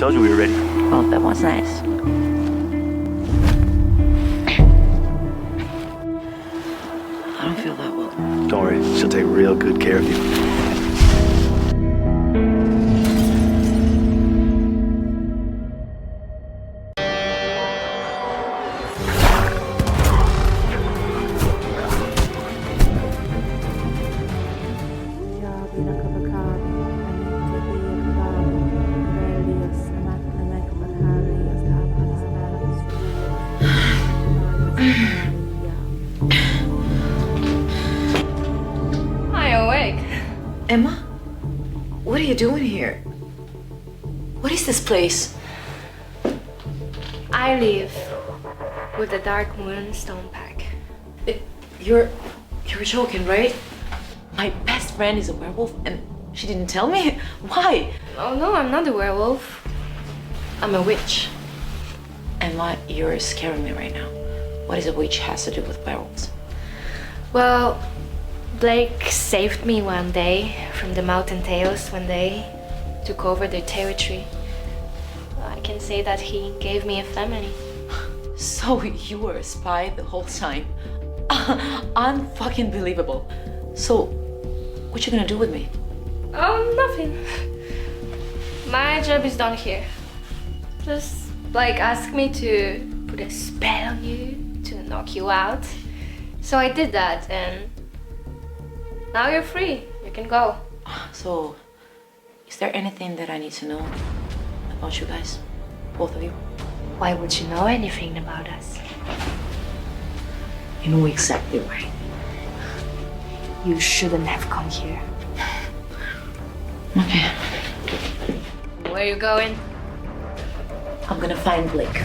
told you we were ready. Well, that was nice. I don't feel that well. Don't worry, she'll take real good care of you. Hi, awake. Emma? What are you doing here? What is this place? I live with the Dark Moon Stone Pack. You're joking, right? My best friend is a werewolf and she didn't tell me? Why? Oh no, I'm not a werewolf. I'm a witch. Emma, you're scaring me right now. What is a witch has to do with werewolves? Well, Blake saved me one day from the Mountain Tails when they took over their territory. I can say that he gave me a family. So you were a spy the whole time? Unfucking believable. So, what you gonna do with me? Oh, nothing. My job is done here. Just Blake asked me to put a spell on you to knock you out. So I did that and now you're free. You can go. So, is there anything that I need to know about you guys? Both of you? Why would you know anything about us? You know exactly why. You shouldn't have come here. Okay. Where are you going? I'm gonna find Blake.